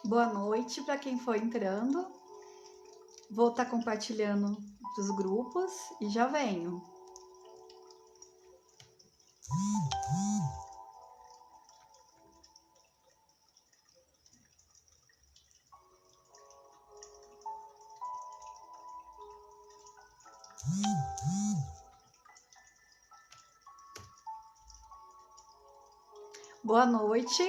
Boa noite para quem for entrando. Vou estar compartilhando dos grupos e já venho. Boa noite.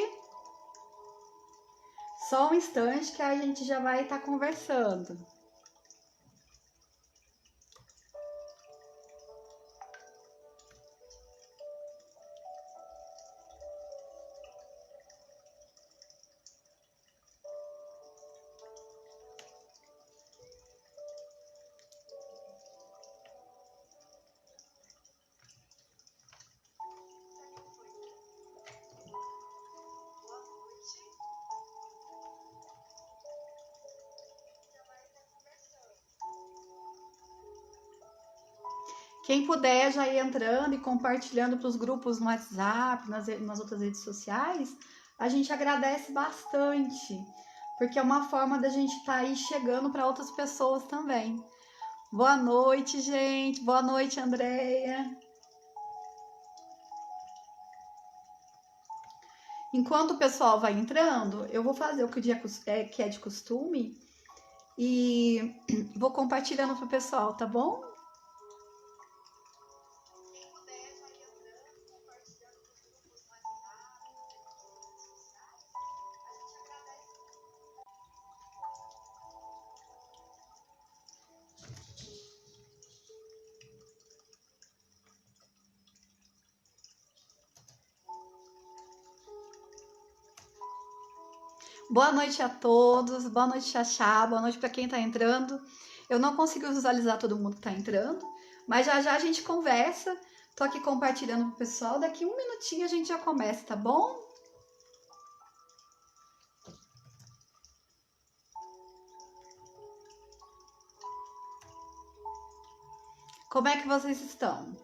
Só um instante que a gente já vai estar conversando. Quem puder já ir entrando e compartilhando para os grupos no WhatsApp, nas outras redes sociais, a gente agradece bastante, porque é uma forma da gente estar aí chegando para outras pessoas também. Boa noite, gente. Boa noite, Andréia. Enquanto o pessoal vai entrando, eu vou fazer o que é de costume e vou compartilhando para o pessoal, tá bom? Boa noite a todos, boa noite, Xaxá, boa noite para quem está entrando. Eu não consigo visualizar todo mundo que está entrando, mas já já a gente conversa. Tô aqui compartilhando pro pessoal, daqui um minutinho a gente já começa, tá bom? Como é que vocês estão?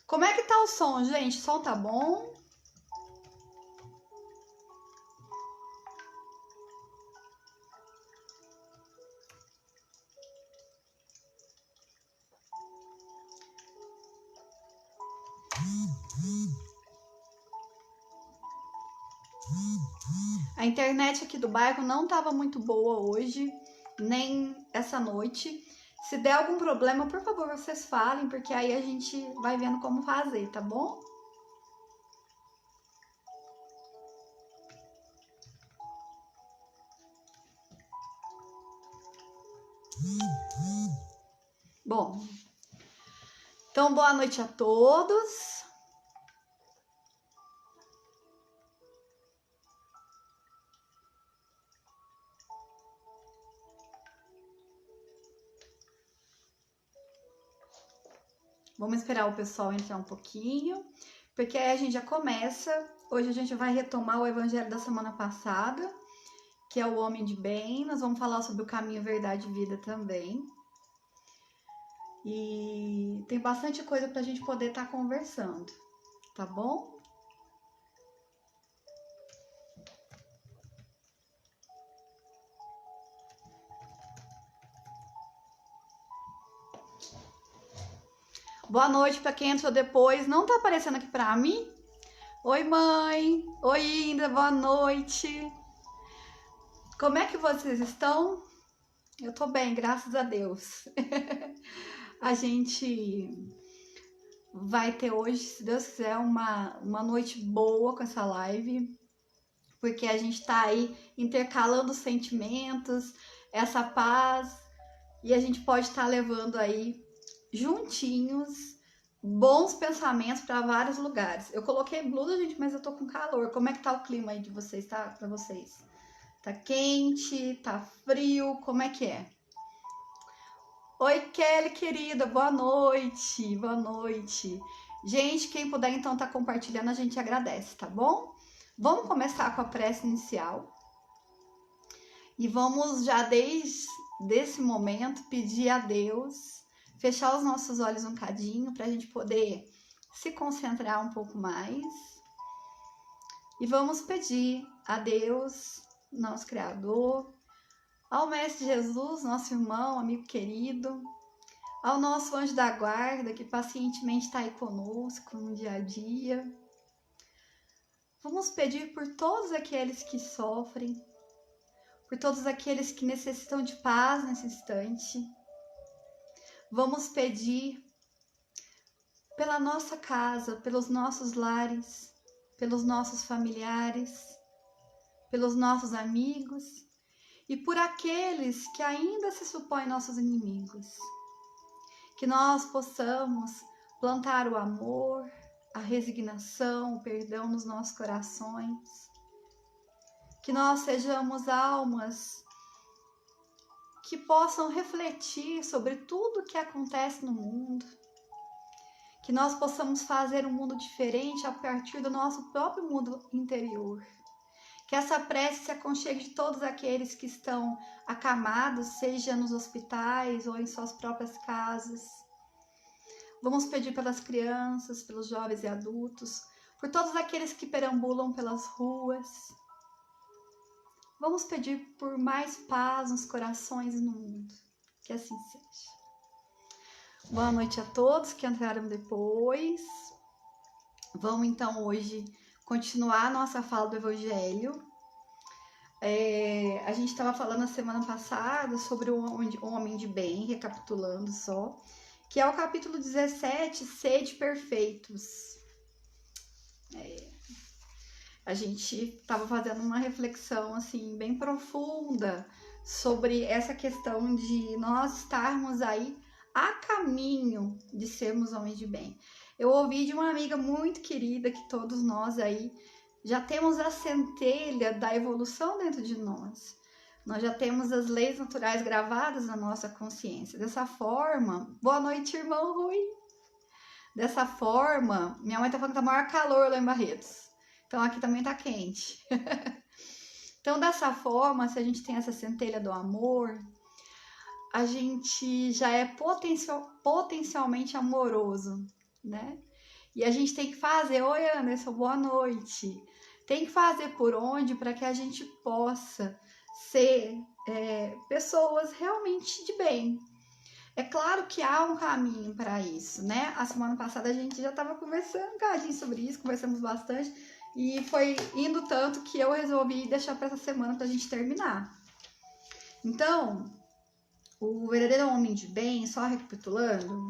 Como é que tá o som, gente? O som tá bom? A internet aqui do bairro não estava muito boa hoje, nem essa noite. Se der algum problema, por favor, vocês falem, porque aí a gente vai vendo como fazer, tá bom? Bom, então boa noite a todos. Vamos esperar o pessoal entrar um pouquinho, porque aí a gente já começa. Hoje a gente vai retomar o evangelho da semana passada, que é o homem de bem. Nós vamos falar sobre o caminho, verdade e vida também. E tem bastante coisa para a gente poder estar conversando, tá bom? Boa noite para quem entrou depois. Não tá aparecendo aqui para mim? Oi, mãe. Oi, Indra. Boa noite. Como é que vocês estão? Eu tô bem, graças a Deus. A gente vai ter hoje, se Deus quiser, uma noite boa com essa live, porque a gente tá aí intercalando sentimentos, essa paz, e a gente pode estar levando aí juntinhos bons pensamentos para vários lugares. Eu coloquei blusa, gente, mas eu tô com calor. Como é que tá o clima aí de vocês, tá? Para vocês? Tá quente? Tá frio? Como é que é? Oi, Kelly, querida, boa noite, boa noite. Gente, quem puder então tá compartilhando, a gente agradece, tá bom? Vamos começar com a prece inicial. E vamos já desde esse momento pedir a Deus, fechar os nossos olhos um cadinho para a gente poder se concentrar um pouco mais. E vamos pedir a Deus nosso Criador, ao Mestre Jesus, nosso irmão, amigo querido, ao nosso anjo da guarda, que pacientemente está aí conosco no dia a dia. Vamos pedir por todos aqueles que sofrem, por todos aqueles que necessitam de paz nesse instante. Vamos pedir pela nossa casa, pelos nossos lares, pelos nossos familiares, pelos nossos amigos e por aqueles que ainda se supõem nossos inimigos. Que nós possamos plantar o amor, a resignação, o perdão nos nossos corações. Que nós sejamos almas que possam refletir sobre tudo o que acontece no mundo. Que nós possamos fazer um mundo diferente a partir do nosso próprio mundo interior. Que essa prece se aconchegue de todos aqueles que estão acamados, seja nos hospitais ou em suas próprias casas. Vamos pedir pelas crianças, pelos jovens e adultos, por todos aqueles que perambulam pelas ruas. Vamos pedir por mais paz nos corações e no mundo. Que assim seja. Boa noite a todos que entraram depois. Vamos então hoje continuar a nossa fala do Evangelho. A gente estava falando na semana passada sobre o homem de bem, recapitulando só, que é o capítulo 17, Sede Perfeitos. A gente estava fazendo uma reflexão assim bem profunda sobre essa questão de nós estarmos aí a caminho de sermos homens de bem. Eu ouvi de uma amiga muito querida que todos nós aí já temos a centelha da evolução dentro de nós. Nós já temos as leis naturais gravadas na nossa consciência. Dessa forma, boa noite, irmão Rui. Dessa forma, minha mãe tá falando que tá maior calor lá em Barretos. Então aqui também tá quente. Então dessa forma, se a gente tem essa centelha do amor, a gente já é potencialmente amoroso, né? E a gente tem que fazer, oi Anderson, boa noite. Tem que fazer por onde para que a gente possa ser pessoas realmente de bem. É claro que há um caminho para isso, né? A semana passada a gente já estava conversando um bocadinho sobre isso, conversamos bastante e foi indo tanto que eu resolvi deixar para essa semana para a gente terminar. Então, o verdadeiro homem de bem, só recapitulando,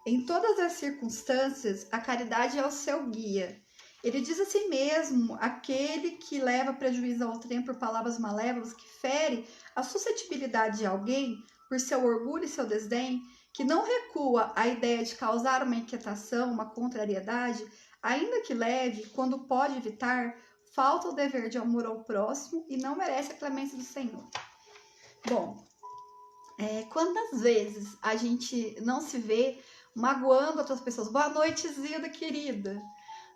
em todas as circunstâncias, a caridade é o seu guia. Ele diz assim mesmo, aquele que leva prejuízo ao trem por palavras malévolas, que fere a suscetibilidade de alguém por seu orgulho e seu desdém, que não recua à ideia de causar uma inquietação, uma contrariedade, ainda que leve, quando pode evitar, falta o dever de amor ao próximo e não merece a clemência do Senhor. Bom, quantas vezes a gente não se vê magoando outras pessoas? Boa noite, Zilda, querida.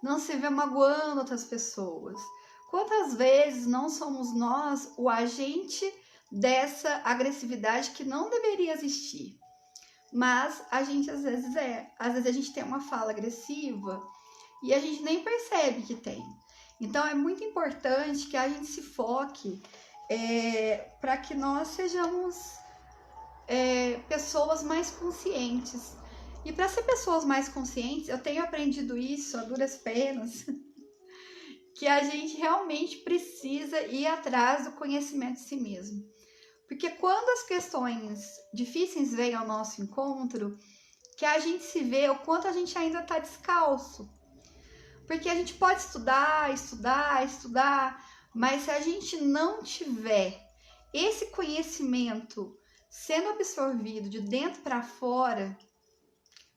Não se vê magoando outras pessoas. Quantas vezes não somos nós o agente dessa agressividade que não deveria existir? Mas a gente às vezes a gente tem uma fala agressiva e a gente nem percebe que tem. Então é muito importante que a gente se foque para que nós sejamos pessoas mais conscientes. E para ser pessoas mais conscientes, eu tenho aprendido isso a duras penas, que a gente realmente precisa ir atrás do conhecimento de si mesmo. Porque quando as questões difíceis vêm ao nosso encontro, que a gente se vê o quanto a gente ainda está descalço. Porque a gente pode estudar, mas se a gente não tiver esse conhecimento sendo absorvido de dentro para fora,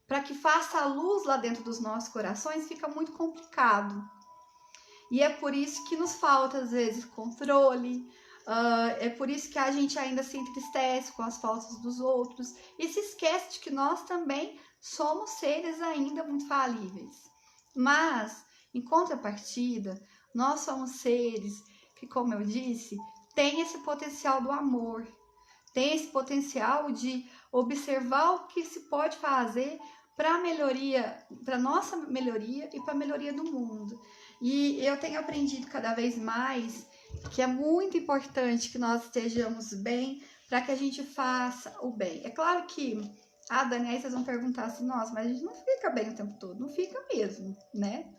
para que faça a luz lá dentro dos nossos corações, fica muito complicado. E é por isso que nos falta, às vezes, controle, é por isso que a gente ainda se entristece com as faltas dos outros e se esquece de que nós também somos seres ainda muito falíveis. Mas, em contrapartida, nós somos seres que, como eu disse, têm esse potencial do amor, tem esse potencial de observar o que se pode fazer para a melhoria, para nossa melhoria e para a melhoria do mundo. E eu tenho aprendido cada vez mais que é muito importante que nós estejamos bem para que a gente faça o bem. É claro que, Dani, aí vocês vão perguntar assim, nossa, mas a gente não fica bem o tempo todo. Não fica mesmo, né?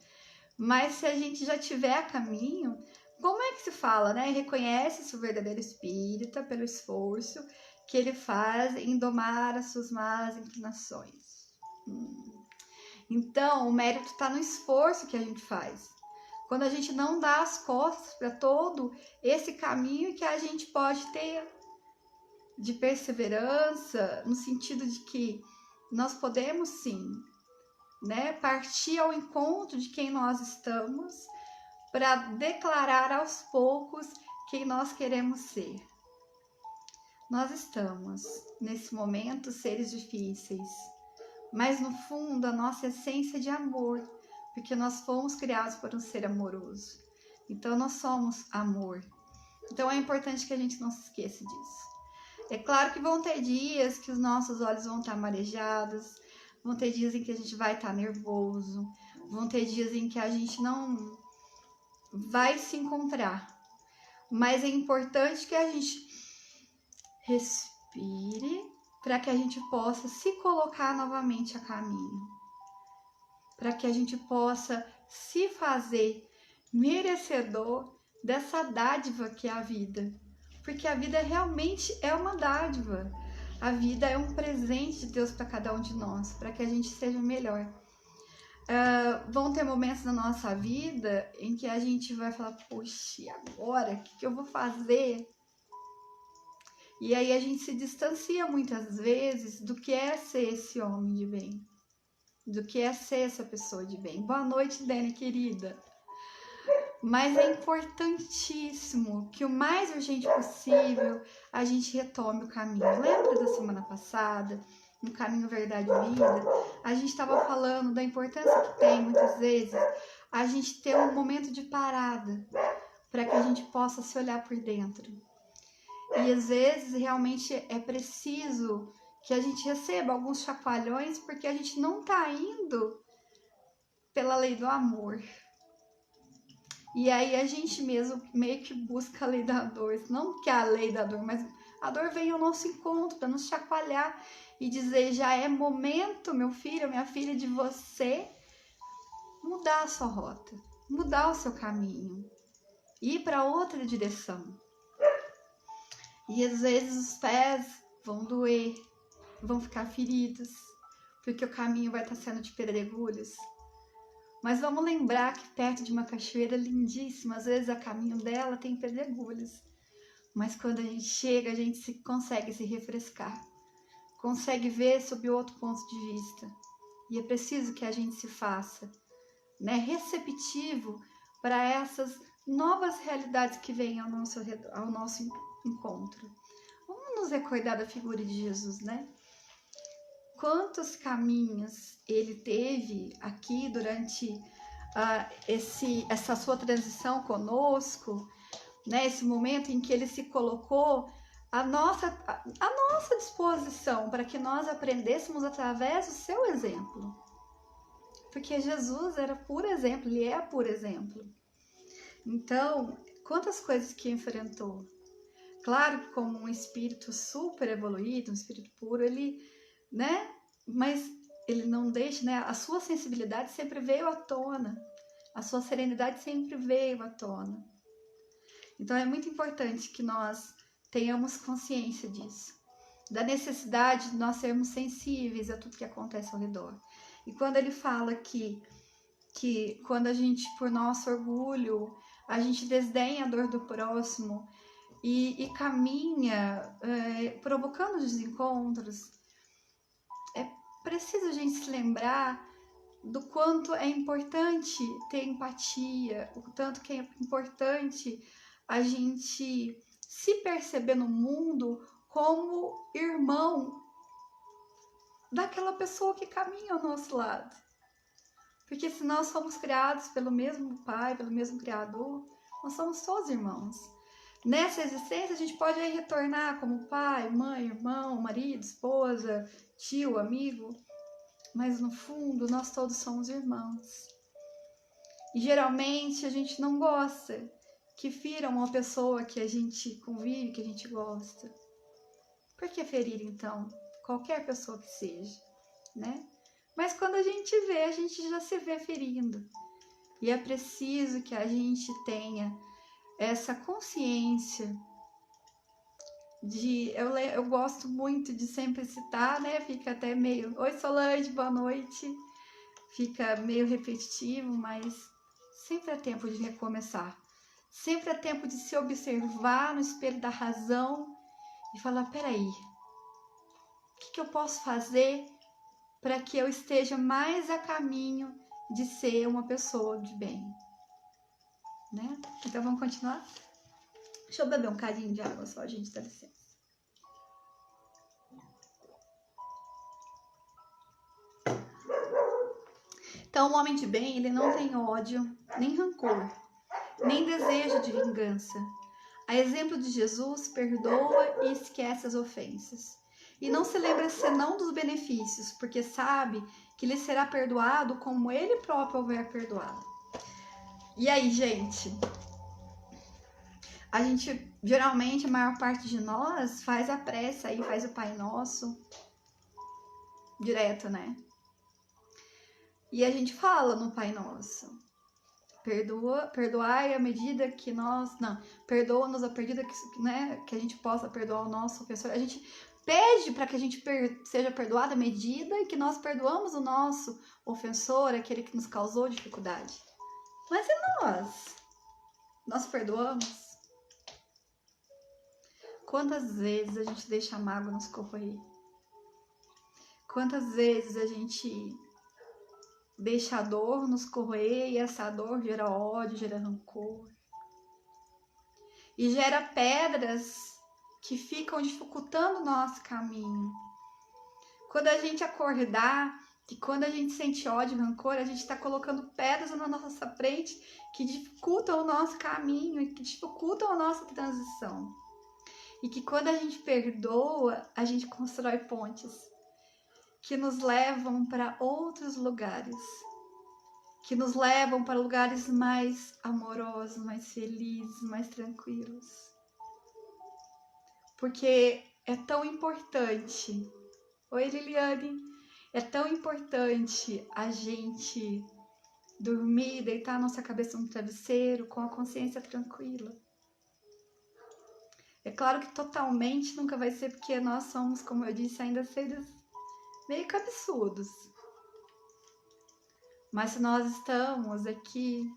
Mas se a gente já tiver a caminho, como é que se fala, né? Reconhece-se o verdadeiro espírita pelo esforço que ele faz em domar as suas más inclinações. Então, o mérito está no esforço que a gente faz. Quando a gente não dá as costas para todo esse caminho que a gente pode ter de perseverança, no sentido de que nós podemos sim, né, partir ao encontro de quem nós estamos para declarar aos poucos quem nós queremos ser. Nós estamos, nesse momento, seres difíceis, mas no fundo a nossa essência é de amor, porque nós fomos criados por um ser amoroso. Então nós somos amor. Então é importante que a gente não se esqueça disso. É claro que vão ter dias que os nossos olhos vão estar marejados, vão ter dias em que a gente vai estar nervoso, vão ter dias em que a gente não vai se encontrar. Mas é importante que a gente respire para que a gente possa se colocar novamente a caminho. Para que a gente possa se fazer merecedor dessa dádiva que é a vida. Porque a vida realmente é uma dádiva. A vida é um presente de Deus para cada um de nós, para que a gente seja melhor. Vão ter momentos na nossa vida em que a gente vai falar, poxa, e agora? O que eu vou fazer? E aí a gente se distancia muitas vezes do que é ser esse homem de bem, do que é ser essa pessoa de bem. Boa noite, Dani, querida. Mas é importantíssimo que o mais urgente possível a gente retome o caminho. Lembra da semana passada, no Caminho Verdade e Vida? A gente estava falando da importância que tem, muitas vezes, a gente ter um momento de parada para que a gente possa se olhar por dentro. E às vezes realmente é preciso que a gente receba alguns chacoalhões porque a gente não está indo pela lei do amor. E aí a gente mesmo meio que busca a lei da dor, não que a lei da dor, mas a dor vem ao nosso encontro para nos chacoalhar e dizer, já é momento, meu filho, minha filha, de você mudar a sua rota, mudar o seu caminho, ir para outra direção. E às vezes os pés vão doer, vão ficar feridos, porque o caminho vai estar sendo de pedregulhos. Mas vamos lembrar que perto de uma cachoeira lindíssima, às vezes a caminho dela tem pedregulhos. Mas quando a gente chega, a gente consegue se refrescar, consegue ver sob outro ponto de vista. E é preciso que a gente se faça, né, receptivo para essas novas realidades que vêm ao nosso encontro. Vamos nos recordar da figura de Jesus, né? Quantos caminhos ele teve aqui durante essa sua transição conosco, né? Esse momento em que ele se colocou à nossa disposição para que nós aprendêssemos através do seu exemplo. Porque Jesus era puro exemplo, ele é puro exemplo. Então, quantas coisas que enfrentou. Claro que como um espírito super evoluído, um espírito puro, ele, né? Mas ele não deixa, né? A sua sensibilidade sempre veio à tona. A sua serenidade sempre veio à tona. Então é muito importante que nós tenhamos consciência disso. Da necessidade de nós sermos sensíveis a tudo que acontece ao redor. E quando ele fala que quando a gente, por nosso orgulho, a gente desdenha a dor do próximo e caminha provocando desencontros, é preciso a gente se lembrar do quanto é importante ter empatia, o tanto que é importante a gente se perceber no mundo como irmão daquela pessoa que caminha ao nosso lado. Porque se nós somos criados pelo mesmo Pai, pelo mesmo Criador, nós somos todos irmãos. Nessa existência, a gente pode aí retornar como pai, mãe, irmão, marido, esposa, tio, amigo, mas no fundo, nós todos somos irmãos. E geralmente a gente não gosta que firam uma pessoa que a gente convive, que a gente gosta. Por que ferir, então? Qualquer pessoa que seja, né? Mas quando a gente vê, a gente já se vê ferindo. E é preciso que a gente tenha essa consciência de... Eu gosto muito de sempre citar, né? Fica até meio... Oi, Solange, boa noite. Fica meio repetitivo, mas sempre é tempo de recomeçar. Sempre é tempo de se observar no espelho da razão e falar, peraí, o que eu posso fazer para que eu esteja mais a caminho de ser uma pessoa de bem, né? Então vamos continuar? Deixa eu beber um cadinho de água só, gente, dá licença. Então o homem de bem, ele não tem ódio, nem rancor, nem desejo de vingança. A exemplo de Jesus, perdoa e esquece as ofensas. E não se lembra senão dos benefícios, porque sabe que lhe será perdoado como ele próprio houver perdoado. E aí, gente? A gente, geralmente, a maior parte de nós faz a prece aí, faz o Pai Nosso direto, né? E a gente fala no Pai Nosso. Perdoai à medida que nós... Não, perdoa-nos à medida que, né, que a gente possa perdoar o nosso ofensor. A gente pede para que a gente seja perdoado à medida que nós perdoamos o nosso ofensor, aquele que nos causou dificuldade. Mas e nós? Nós perdoamos? Quantas vezes a gente deixa a mágoa nos corroer? Quantas vezes a gente deixa a dor nos corroer e essa dor gera ódio, gera rancor. E gera pedras que ficam dificultando o nosso caminho. Quando a gente acordar, e quando a gente sente ódio e rancor, a gente está colocando pedras na nossa frente que dificultam o nosso caminho e que dificultam a nossa transição. E que quando a gente perdoa, a gente constrói pontes que nos levam para outros lugares, que nos levam para lugares mais amorosos, mais felizes, mais tranquilos. Porque é tão importante. Oi, Liliane. É tão importante a gente dormir, deitar a nossa cabeça no travesseiro com a consciência tranquila. É claro que totalmente nunca vai ser, porque nós somos, como eu disse, ainda seres meio cabeçudos. Mas se nós estamos aqui,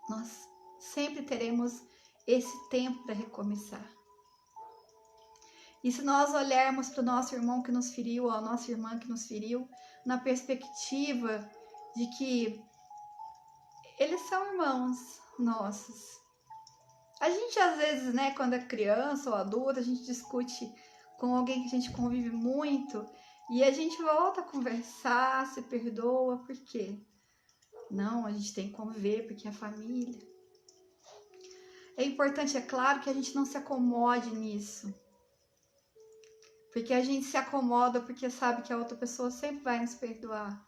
nós sempre teremos esse tempo para recomeçar. E se nós olharmos para o nosso irmão que nos feriu, ou a nossa irmã que nos feriu, na perspectiva de que eles são irmãos nossos. A gente às vezes, né, quando é criança ou adulta, a gente discute com alguém que a gente convive muito e a gente volta a conversar, se perdoa, por quê? Não, a gente tem que conviver porque é família. É importante, é claro, que a gente não se acomode nisso. Porque a gente se acomoda porque sabe que a outra pessoa sempre vai nos perdoar.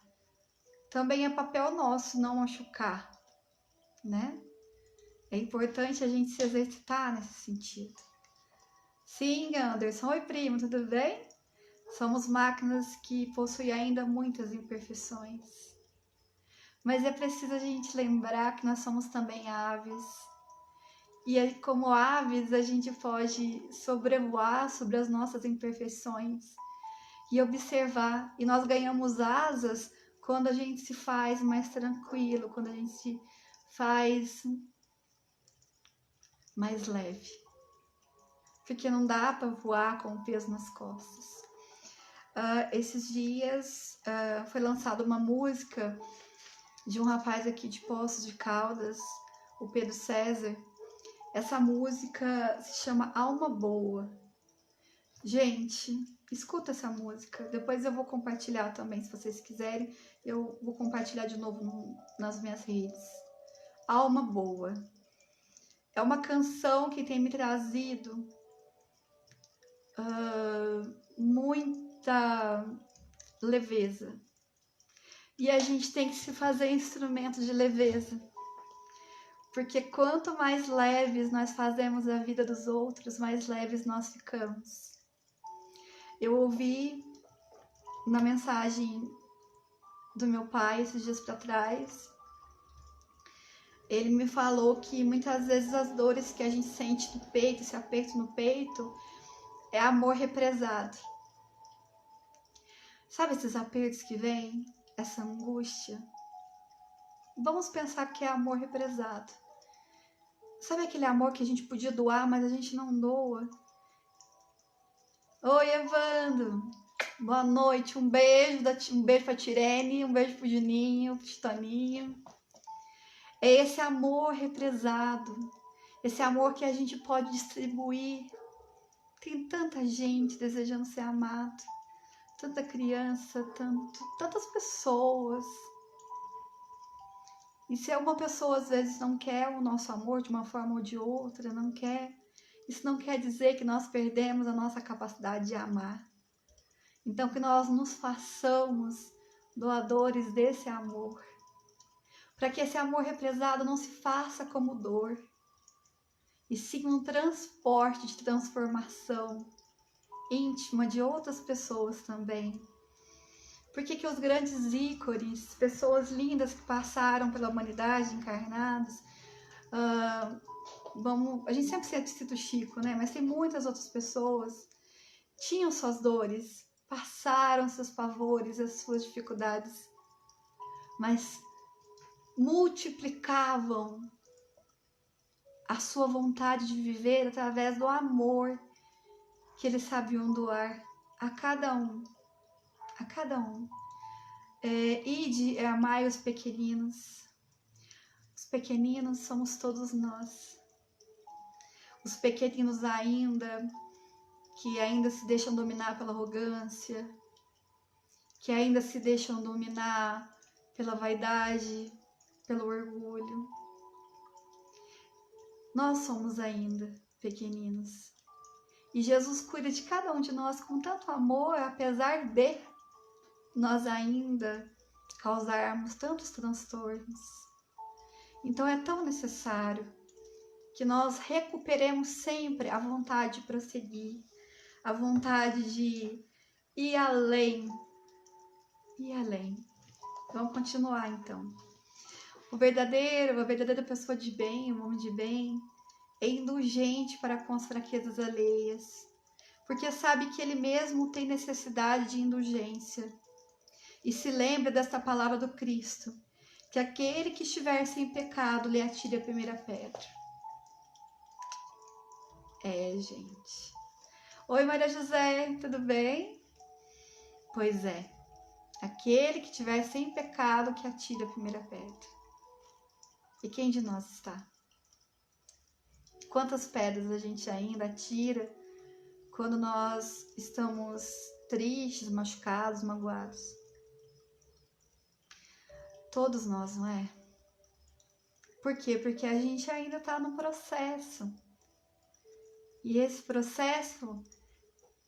Também é papel nosso não machucar, né? É importante a gente se exercitar nesse sentido. Sim, Anderson. Oi, primo, tudo bem? Somos máquinas que possuem ainda muitas imperfeições. Mas é preciso a gente lembrar que nós somos também aves. E como aves, a gente pode sobrevoar sobre as nossas imperfeições e observar. E nós ganhamos asas quando a gente se faz mais tranquilo, quando a gente se faz mais leve. Porque não dá para voar com o peso nas costas. Esses dias foi lançada uma música de um rapaz aqui de Poços de Caldas, o Pedro César. Essa música se chama Alma Boa. Gente, escuta essa música. Depois eu vou compartilhar também, se vocês quiserem. Eu vou compartilhar de novo nas minhas redes. Alma Boa. É uma canção que tem me trazido muita leveza. E a gente tem que se fazer instrumento de leveza. Porque quanto mais leves nós fazemos a vida dos outros, mais leves nós ficamos. Eu ouvi na mensagem do meu pai esses dias para trás, ele me falou que muitas vezes as dores que a gente sente no peito, esse aperto no peito, é amor represado. Sabe esses apertos que vêm? Essa angústia? Vamos pensar que é amor represado. Sabe aquele amor que a gente podia doar, mas a gente não doa? Oi, Evandro! Boa noite, um beijo pra Tirene, um beijo pro Juninho, pro Titoninho. É esse amor represado, esse amor que a gente pode distribuir. Tem tanta gente desejando ser amado, tanta criança, tantas pessoas. E se uma pessoa às vezes não quer o nosso amor de uma forma ou de outra, não quer, isso não quer dizer que nós perdemos a nossa capacidade de amar. Então que nós nos façamos doadores desse amor, para que esse amor represado não se faça como dor, e sim um transporte de transformação íntima de outras pessoas também. Porque que os grandes ícones, pessoas lindas que passaram pela humanidade, encarnados, a gente sempre cita o Chico, né? Mas tem muitas outras pessoas, tinham suas dores, passaram seus pavores, as suas dificuldades, mas multiplicavam a sua vontade de viver através do amor que eles sabiam doar a cada um. Ide e amai os pequeninos. Os pequeninos somos todos nós. Os pequeninos que ainda se deixam dominar pela arrogância, que ainda se deixam dominar pela vaidade, pelo orgulho. Nós somos ainda pequeninos. E Jesus cuida de cada um de nós com tanto amor, apesar de nós ainda causarmos tantos transtornos. Então é tão necessário que nós recuperemos sempre a vontade de prosseguir, a vontade de ir além. Vamos continuar então. A verdadeira pessoa de bem, um homem de bem, é indulgente para com as fraquezas alheias, porque sabe que ele mesmo tem necessidade de indulgência. E se lembra desta palavra do Cristo, que aquele que estiver sem pecado lhe atire a primeira pedra. Gente. Oi, Maria José, tudo bem? Pois é, aquele que estiver sem pecado que atire a primeira pedra. E quem de nós está? Quantas pedras a gente ainda atira quando nós estamos tristes, machucados, magoados? Todos nós, não é? Por quê? Porque a gente ainda está no processo. E esse processo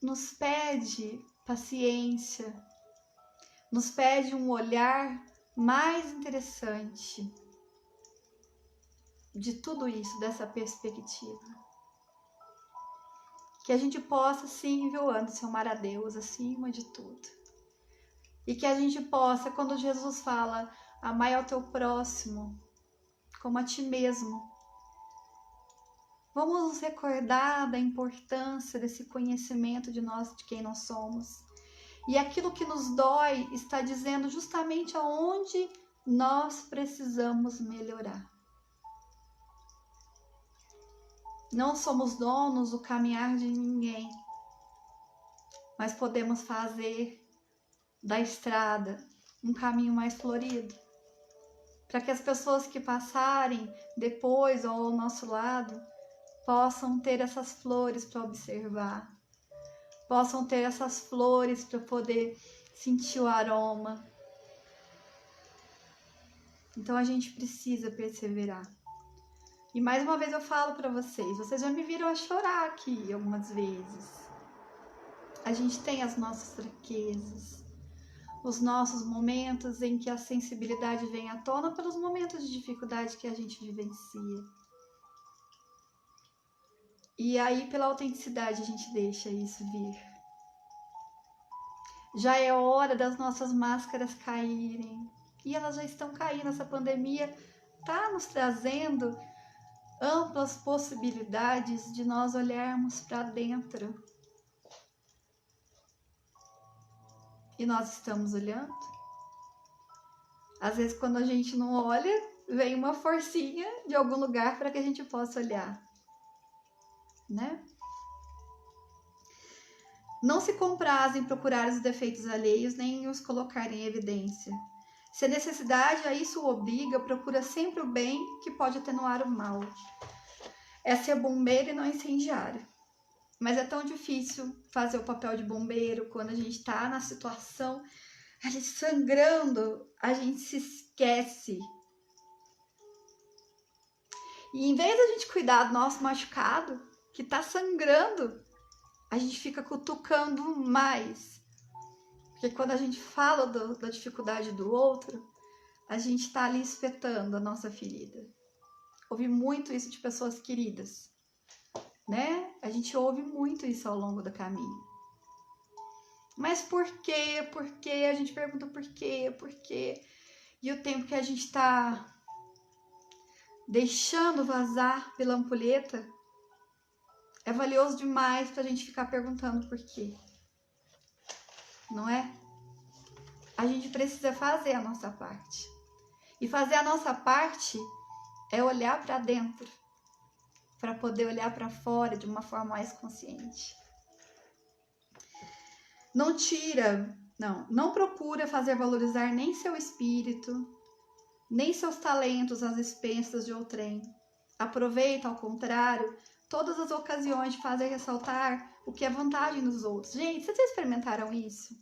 nos pede paciência, nos pede um olhar mais interessante de tudo isso, dessa perspectiva. Que a gente possa, sim, viu, Anderson, amar a Deus acima de tudo. E que a gente possa, quando Jesus fala, amai ao teu próximo como a ti mesmo, vamos nos recordar da importância desse conhecimento de nós, de quem nós somos. E aquilo que nos dói está dizendo justamente aonde nós precisamos melhorar. Não somos donos do caminhar de ninguém, mas podemos fazer da estrada um caminho mais florido, para que as pessoas que passarem depois ou ao nosso lado possam ter essas flores para observar, possam ter essas flores para poder sentir o aroma. Então a gente precisa perseverar. E mais uma vez eu falo para vocês já me viram a chorar aqui algumas vezes. A gente tem as nossas fraquezas, os nossos momentos em que a sensibilidade vem à tona pelos momentos de dificuldade que a gente vivencia. E aí, pela autenticidade, a gente deixa isso vir. Já é hora das nossas máscaras caírem. E elas já estão caindo. Essa pandemia está nos trazendo amplas possibilidades de nós olharmos para dentro. E nós estamos olhando. Às vezes, quando a gente não olha, vem uma forcinha de algum lugar para que a gente possa olhar, né? Não se compraz em procurar os defeitos alheios, nem os colocar em evidência. Se a necessidade a isso o obriga, procura sempre o bem que pode atenuar o mal. É ser bombeiro e não incendiário. Mas é tão difícil fazer o papel de bombeiro quando a gente está na situação ali sangrando, a gente se esquece. E em vez da gente cuidar do nosso machucado, que está sangrando, a gente fica cutucando mais. Porque quando a gente fala da dificuldade do outro, a gente está ali espetando a nossa ferida. Ouvi muito isso de pessoas queridas, né? A gente ouve muito isso ao longo do caminho. Mas por quê? Por quê? A gente pergunta por quê? Por quê? E o tempo que a gente está deixando vazar pela ampulheta é valioso demais para a gente ficar perguntando por quê. Não é? A gente precisa fazer a nossa parte. E fazer a nossa parte é olhar para dentro, para poder olhar para fora de uma forma mais consciente. Não procura fazer valorizar nem seu espírito, nem seus talentos às expensas de outrem. Aproveita, ao contrário, todas as ocasiões de fazer ressaltar o que é vantagem nos outros. Gente, vocês já experimentaram isso?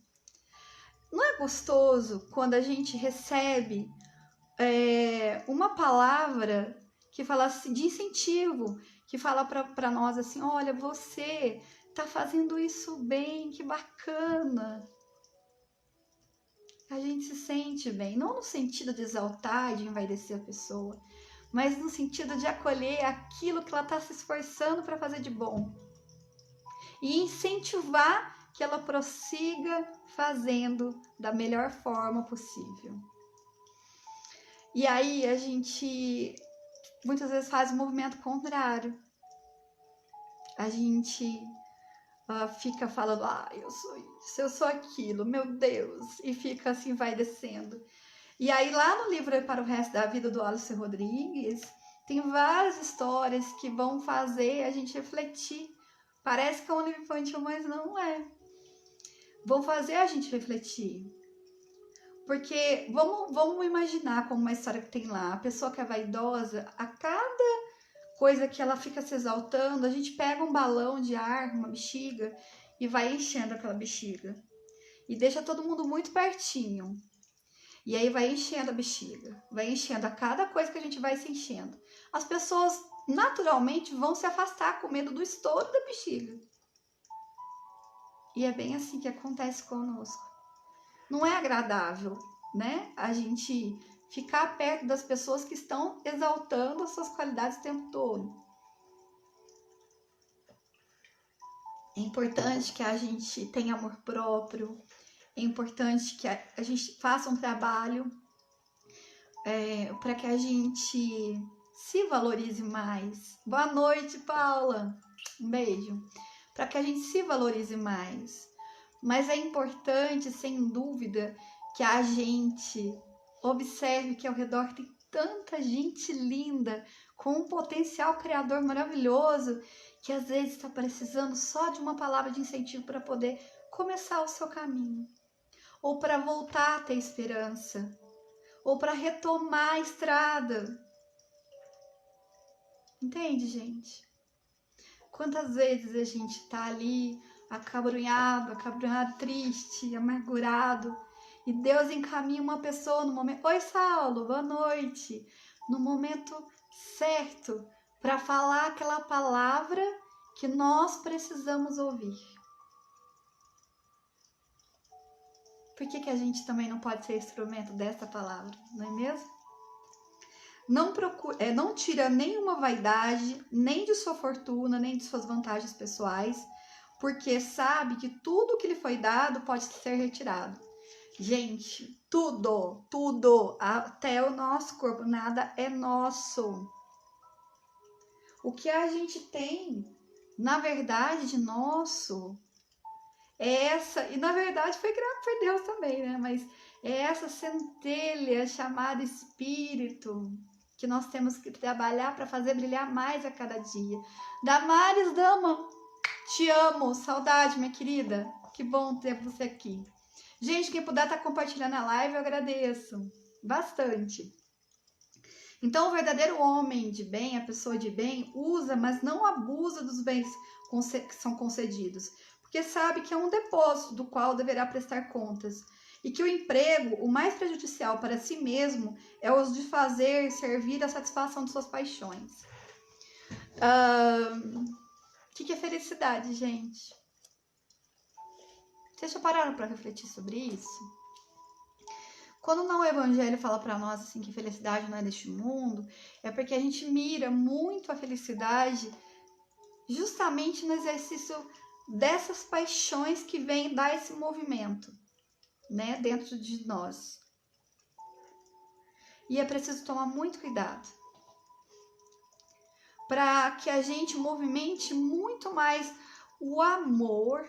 Não é gostoso quando a gente recebe uma palavra que fala assim, de incentivo, que fala para nós assim, olha, você tá fazendo isso bem, que bacana. A gente se sente bem, não no sentido de exaltar e de envaidecer a pessoa, mas no sentido de acolher aquilo que ela está se esforçando para fazer de bom e incentivar que ela prossiga fazendo da melhor forma possível. E aí a gente muitas vezes faz o movimento contrário. A gente fica falando, eu sou isso, eu sou aquilo, meu Deus, e fica assim, vai descendo. E aí lá no livro Para o Resto da Vida, do Alice Rodrigues, tem várias histórias que vão fazer a gente refletir. Parece que é um livro infantil, mas não é. Vão fazer a gente refletir. Porque vamos imaginar como uma história que tem lá. A pessoa que é vaidosa, a cada coisa que ela fica se exaltando, a gente pega um balão de ar, uma bexiga, e vai enchendo aquela bexiga. E deixa todo mundo muito pertinho. E aí vai enchendo a bexiga, vai enchendo a cada coisa que a gente vai se enchendo. As pessoas naturalmente vão se afastar com medo do estouro da bexiga. E é bem assim que acontece conosco. Não é agradável, né? A gente ficar perto das pessoas que estão exaltando as suas qualidades o tempo todo. É importante que a gente tenha amor próprio. É importante que a gente faça um trabalho para que a gente se valorize mais. Boa noite, Paula. Um beijo. Para que a gente se valorize mais. Mas é importante, sem dúvida, que a gente observe que ao redor tem tanta gente linda, com um potencial criador maravilhoso, que às vezes está precisando só de uma palavra de incentivo para poder começar o seu caminho. Ou para voltar a ter esperança. Ou para retomar a estrada. Entende, gente? Quantas vezes a gente tá ali acabrunhado, triste, amargurado, e Deus encaminha uma pessoa no momento... Oi, Saulo, boa noite! No momento certo para falar aquela palavra que nós precisamos ouvir. por que a gente também não pode ser instrumento dessa palavra, não é mesmo? Não tira nenhuma vaidade, nem de sua fortuna, nem de suas vantagens pessoais, porque sabe que tudo que lhe foi dado pode ser retirado. Gente, tudo, até o nosso corpo, nada é nosso. O que a gente tem, na verdade, de nosso, é essa, e na verdade foi criado por Deus também, né? Mas é essa centelha chamada Espírito, que nós temos que trabalhar para fazer brilhar mais a cada dia. Damares Dama, te amo, saudade, minha querida. Que bom ter você aqui. Gente, quem puder estar compartilhando a live, eu agradeço bastante. Então, o verdadeiro homem de bem, a pessoa de bem, usa, mas não abusa dos bens que são concedidos, porque sabe que é um depósito do qual deverá prestar contas. E que o emprego, o mais prejudicial para si mesmo, é o de fazer servir a satisfação de suas paixões. O que é felicidade, gente? Vocês já pararam para refletir sobre isso? Quando o Evangelho fala para nós assim, que felicidade não é deste mundo, é porque a gente mira muito a felicidade justamente no exercício dessas paixões que vêm dar esse movimento, né, dentro de nós. E é preciso tomar muito cuidado para que a gente movimente muito mais o amor,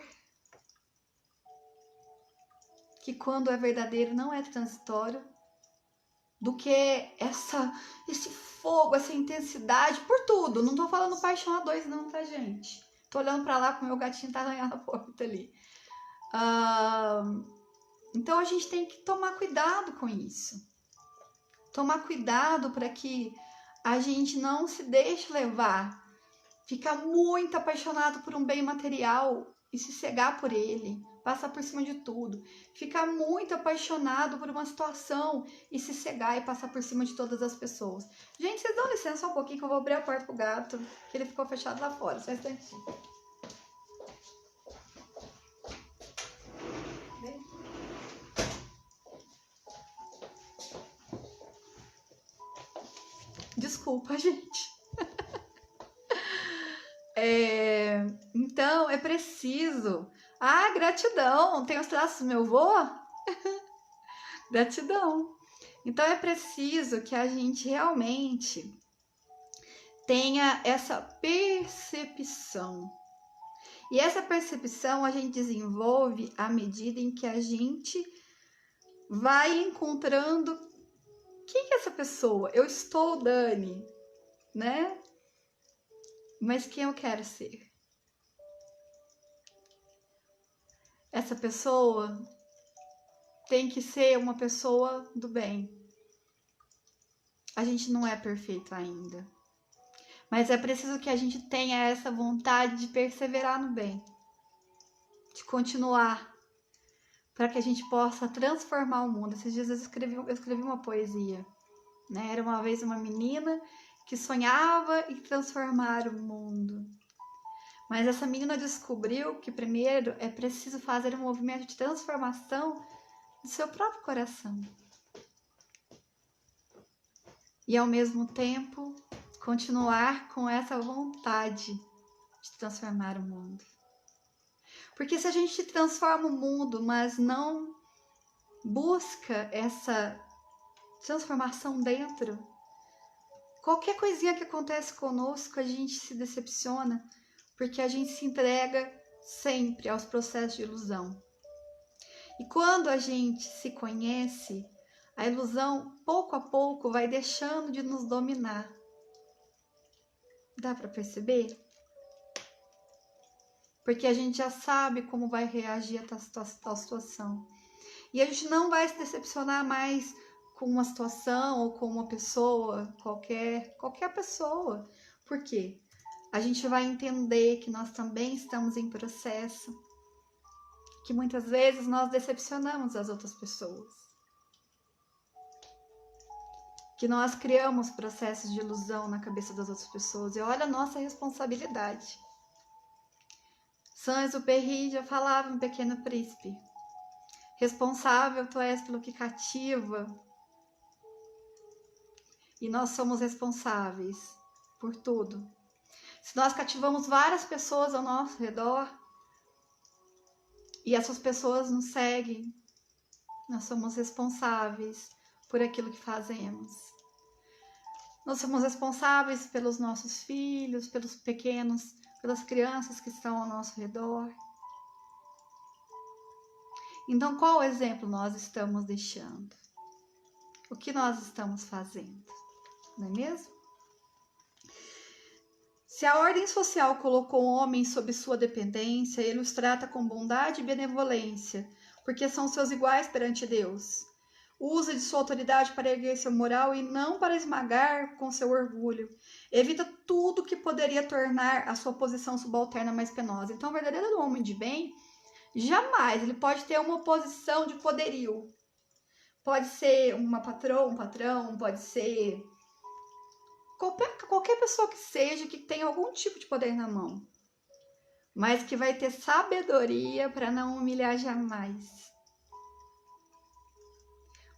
que quando é verdadeiro não é transitório, do que esse fogo, essa intensidade por tudo. Não tô falando paixão a dois não, tá, gente? Tô olhando pra lá com o meu gatinho tá arranhando a porta ali. Então a gente tem que tomar cuidado com isso. Tomar cuidado para que a gente não se deixe levar, ficar muito apaixonado por um bem material e se cegar por ele, passar por cima de tudo, ficar muito apaixonado por uma situação e se cegar e passar por cima de todas as pessoas. Gente, vocês dão licença só um pouquinho que eu vou abrir a porta pro gato, que ele ficou fechado lá fora, só um instantinho. Desculpa, gente. Então, é preciso... gratidão! Tem os traços do meu vô? Gratidão! Então, é preciso que a gente realmente tenha essa percepção. E essa percepção a gente desenvolve à medida em que a gente vai encontrando quem é essa pessoa. Eu estou Dani, né? Mas quem eu quero ser? Essa pessoa tem que ser uma pessoa do bem. A gente não é perfeito ainda. Mas é preciso que a gente tenha essa vontade de perseverar no bem. De continuar. Para que a gente possa transformar o mundo. Esses dias eu escrevi uma poesia. Né? Era uma vez uma menina que sonhava em transformar o mundo. Mas essa menina descobriu que primeiro é preciso fazer um movimento de transformação do seu próprio coração. E ao mesmo tempo continuar com essa vontade de transformar o mundo. Porque se a gente transforma o mundo, mas não busca essa transformação dentro, qualquer coisinha que acontece conosco, a gente se decepciona, porque a gente se entrega sempre aos processos de ilusão. E quando a gente se conhece, a ilusão, pouco a pouco, vai deixando de nos dominar. Dá para perceber? Porque a gente já sabe como vai reagir a tal situação. E a gente não vai se decepcionar mais com uma situação ou com uma pessoa, qualquer pessoa. Por quê? A gente vai entender que nós também estamos em processo, que muitas vezes nós decepcionamos as outras pessoas, que nós criamos processos de ilusão na cabeça das outras pessoas, e olha a nossa responsabilidade. Saint-Exupéry já falava em Pequeno Príncipe, Responsável tu és pelo que cativa. E nós somos responsáveis por tudo. Se nós cativamos várias pessoas ao nosso redor e essas pessoas nos seguem, nós somos responsáveis por aquilo que fazemos. Nós somos responsáveis pelos nossos filhos, pelos pequenos, pelas crianças que estão ao nosso redor. Então, qual exemplo nós estamos deixando? O que nós estamos fazendo? Não é mesmo? Se a ordem social colocou o homem sob sua dependência, ele os trata com bondade e benevolência, porque são seus iguais perante Deus. Usa de sua autoridade para erguer seu moral e não para esmagar com seu orgulho. Evita tudo que poderia tornar a sua posição subalterna mais penosa. Então, o verdadeiro homem de bem, jamais ele pode ter uma posição de poderio. Pode ser uma patroa, um patrão, pode ser qualquer pessoa que seja, que tenha algum tipo de poder na mão. Mas que vai ter sabedoria para não humilhar jamais.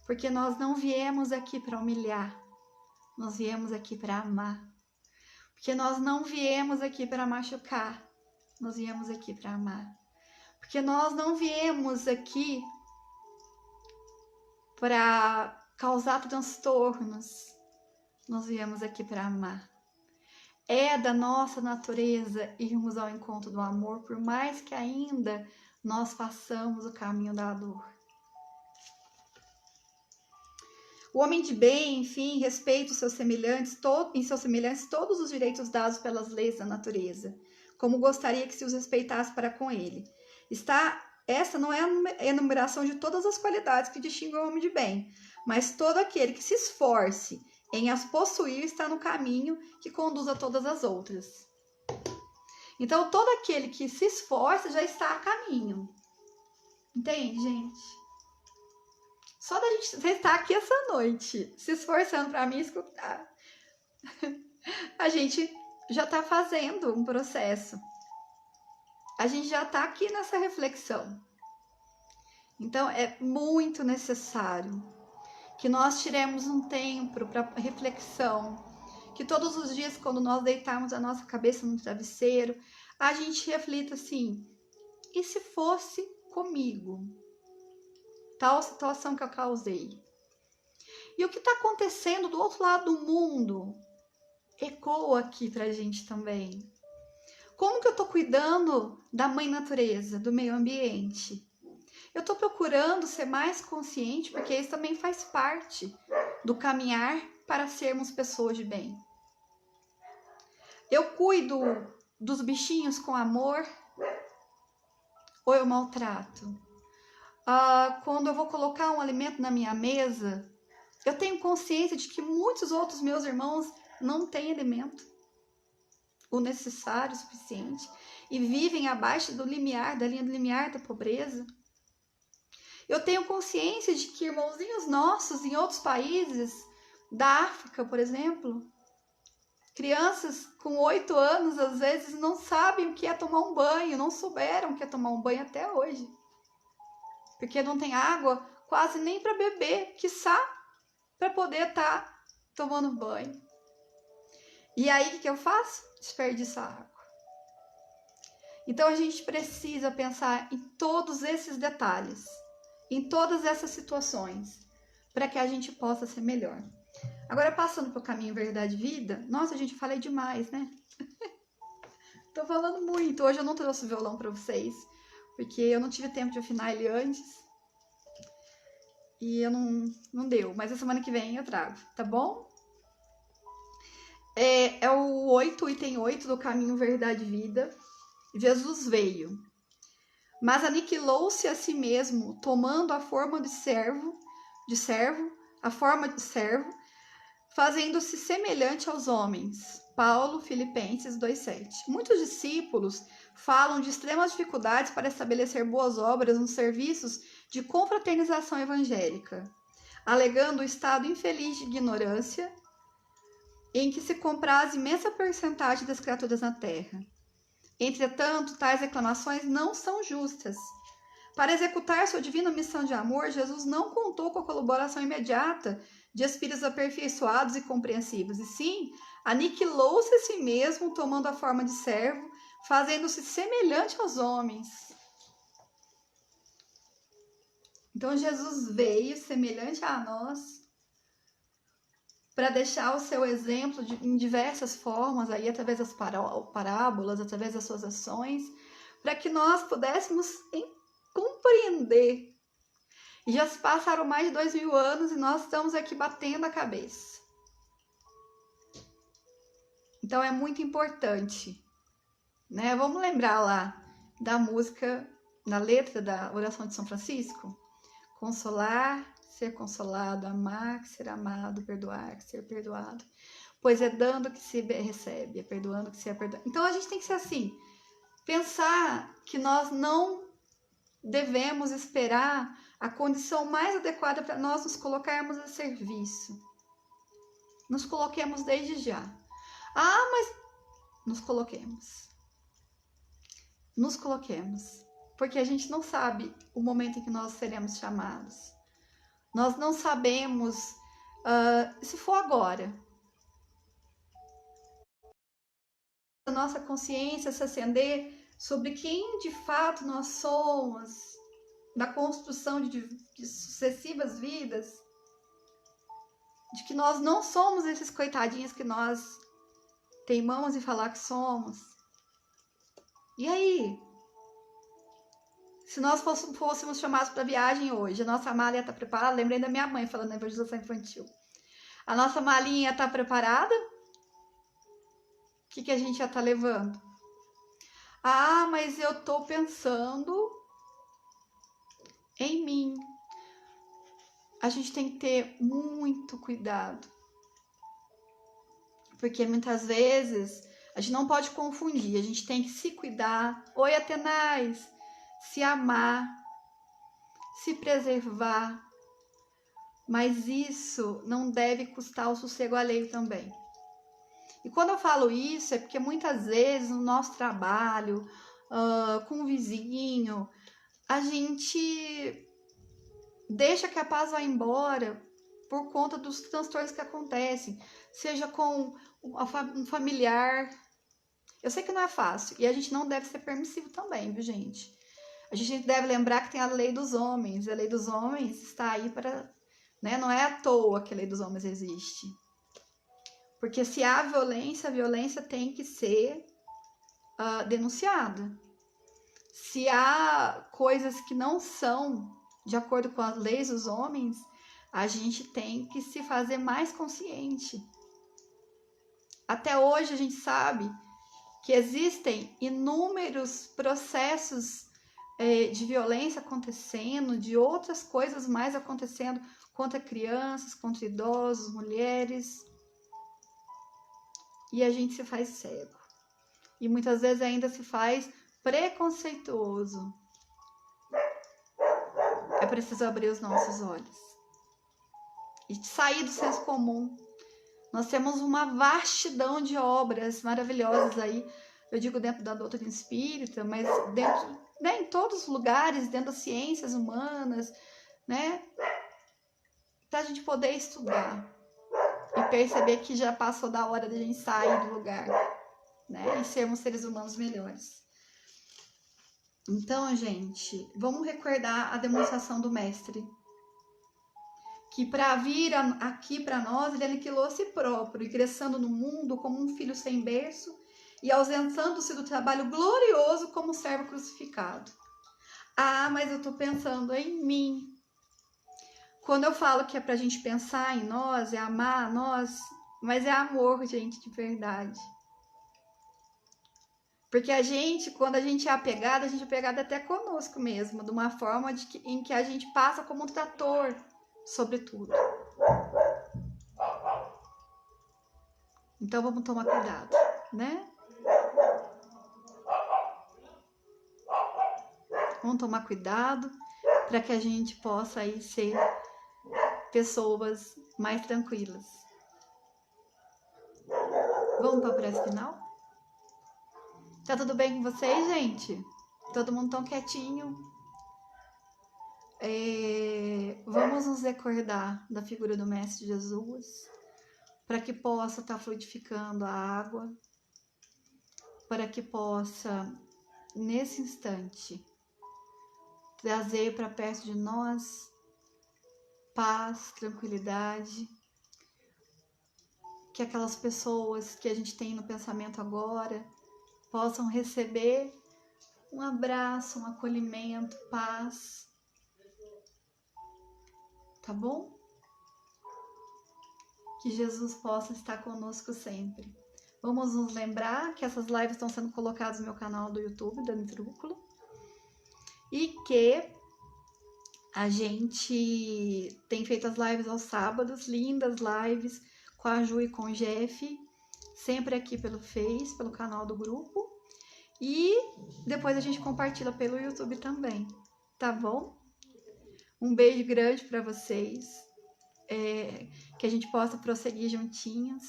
Porque nós não viemos aqui para humilhar, nós viemos aqui para amar. Porque nós não viemos aqui para machucar, nós viemos aqui para amar. Porque nós não viemos aqui para causar transtornos, nós viemos aqui para amar. É da nossa natureza irmos ao encontro do amor, por mais que ainda nós façamos o caminho da dor. O homem de bem, enfim, respeita os seus semelhantes, em seus semelhantes todos os direitos dados pelas leis da natureza, como gostaria que se os respeitasse para com ele. Essa não é a enumeração de todas as qualidades que distinguem o homem de bem, mas todo aquele que se esforce em as possuir está no caminho que conduz a todas as outras. Então, todo aquele que se esforça já está a caminho. Entende, gente? Só da gente estar aqui essa noite, se esforçando para me escutar, a gente já está fazendo um processo. A gente já está aqui nessa reflexão. Então, é muito necessário que nós tiremos um tempo para reflexão, que todos os dias, quando nós deitarmos a nossa cabeça no travesseiro, a gente reflita assim, e se fosse comigo? Tal situação que eu causei. E o que está acontecendo do outro lado do mundo ecoa aqui para a gente também. Como que eu estou cuidando da mãe natureza, do meio ambiente? Eu estou procurando ser mais consciente, porque isso também faz parte do caminhar para sermos pessoas de bem. Eu cuido dos bichinhos com amor ou eu maltrato? Quando eu vou colocar um alimento na minha mesa, eu tenho consciência de que muitos outros meus irmãos não têm alimento, o necessário, o suficiente, e vivem abaixo da linha do limiar da pobreza. Eu tenho consciência de que irmãozinhos nossos em outros países, da África, por exemplo, crianças com 8 anos, às vezes, não sabem o que é tomar um banho, não souberam o que é tomar um banho até hoje. Porque não tem água quase nem para beber, quiçá para poder estar tomando banho. E aí, o que eu faço? Desperdiço a água. Então, a gente precisa pensar em todos esses detalhes, em todas essas situações, para que a gente possa ser melhor. Agora, passando para o caminho verdade e vida, nossa, gente, falei demais, né? Tô falando muito. Hoje eu não trouxe o violão para vocês, porque eu não tive tempo de afinar ele antes. E eu não deu. Mas a semana que vem eu trago, tá bom? É o item 8 do caminho verdade e vida. Jesus veio, mas aniquilou-se a si mesmo, tomando a forma de servo, fazendo-se semelhante aos homens. Paulo, Filipenses 2,7. Muitos discípulos falam de extremas dificuldades para estabelecer boas obras nos serviços de confraternização evangélica, alegando o estado infeliz de ignorância em que se compraz imensa percentagem das criaturas na terra. Entretanto, tais reclamações não são justas. Para executar sua divina missão de amor, Jesus não contou com a colaboração imediata de espíritos aperfeiçoados e compreensivos, e sim, aniquilou-se a si mesmo, tomando a forma de servo, fazendo-se semelhante aos homens. Então, Jesus veio semelhante a nós, para deixar o seu exemplo em diversas formas, aí, através das parábolas, através das suas ações, para que nós pudéssemos compreender. E já se passaram mais de 2000 anos e nós estamos aqui batendo a cabeça. Então é muito importante, né? Vamos lembrar lá da música, na letra da oração de São Francisco? Consolar, ser consolado, amar, ser amado, perdoar, ser perdoado. Pois é dando que se recebe, é perdoando que se é perdoado. Então a gente tem que ser assim, pensar que nós não devemos esperar a condição mais adequada para nós nos colocarmos a serviço. Nos coloquemos desde já. Ah, mas nos coloquemos. Nos coloquemos. Porque a gente não sabe o momento em que nós seremos chamados. Nós não sabemos se for agora. A nossa consciência se acender sobre quem de fato nós somos, da construção de sucessivas vidas, de que nós não somos esses coitadinhos que nós teimamos em falar que somos. E aí? Se nós fôssemos chamados para viagem hoje, a nossa mala ia estar preparada? Lembrei da minha mãe falando na evangelização infantil. A nossa malinha ia estar preparada? O que a gente ia estar levando? Ah, mas eu estou pensando em mim. A gente tem que ter muito cuidado. Porque muitas vezes a gente não pode confundir. A gente tem que se cuidar. Oi, Atenais! Se amar, se preservar. Mas isso não deve custar o sossego alheio também. E quando eu falo isso, é porque muitas vezes no nosso trabalho, com o vizinho, a gente deixa que a paz vá embora por conta dos transtornos que acontecem, seja com um familiar. Eu sei que não é fácil, e a gente não deve ser permissivo também, viu, gente? A gente deve lembrar que tem a lei dos homens, a lei dos homens está aí para... Né? Não é à toa que a lei dos homens existe. Porque se há violência, a violência tem que ser denunciada. Se há coisas que não são de acordo com as leis dos homens, a gente tem que se fazer mais consciente. Até hoje a gente sabe que existem inúmeros processos de violência acontecendo, de outras coisas mais acontecendo contra crianças, contra idosos, mulheres. E a gente se faz cego. E muitas vezes ainda se faz preconceituoso. É preciso abrir os nossos olhos e sair do senso comum. Nós temos uma vastidão de obras maravilhosas aí, eu digo dentro da doutrina espírita, mas dentro, né, em todos os lugares, dentro das ciências humanas, né, para a gente poder estudar e perceber que já passou da hora de a gente sair do lugar, né, e sermos seres humanos melhores. Então, gente, vamos recordar a demonstração do mestre, que para vir aqui para nós, ele aniquilou a si próprio, ingressando no mundo como um filho sem berço e ausentando-se do trabalho glorioso como servo crucificado. Ah, mas eu estou pensando em mim. Quando eu falo que é para a gente pensar em nós, é amar a nós, mas é amor, gente, de verdade. Porque a gente, quando a gente é apegado, a gente é apegado até conosco mesmo, de uma forma em que a gente passa como um trator sobre tudo. Então vamos tomar cuidado, né? Vamos tomar cuidado para que a gente possa aí ser pessoas mais tranquilas. Vamos para a prece final? Tá tudo bem com vocês, gente? Todo mundo tão quietinho. Vamos nos recordar da figura do Mestre Jesus, para que possa estar fluidificando a água, para que possa, nesse instante, trazer para perto de nós paz, tranquilidade, que aquelas pessoas que a gente tem no pensamento agora possam receber um abraço, um acolhimento, paz, tá bom? Que Jesus possa estar conosco sempre. Vamos nos lembrar que essas lives estão sendo colocadas no meu canal do YouTube, Dani Trúculo, e que a gente tem feito as lives aos sábados, lindas lives com a Ju e com o Jeff, sempre aqui pelo Face, pelo canal do grupo, e depois a gente compartilha pelo YouTube também, tá bom? Um beijo grande para vocês, que a gente possa prosseguir juntinhos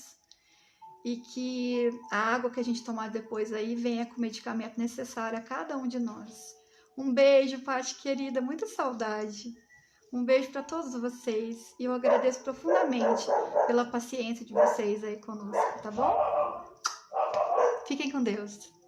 e que a água que a gente tomar depois aí venha com o medicamento necessário a cada um de nós. Um beijo, Paty querida, muita saudade. Um beijo para todos vocês e eu agradeço profundamente pela paciência de vocês aí conosco, tá bom? Fiquem com Deus.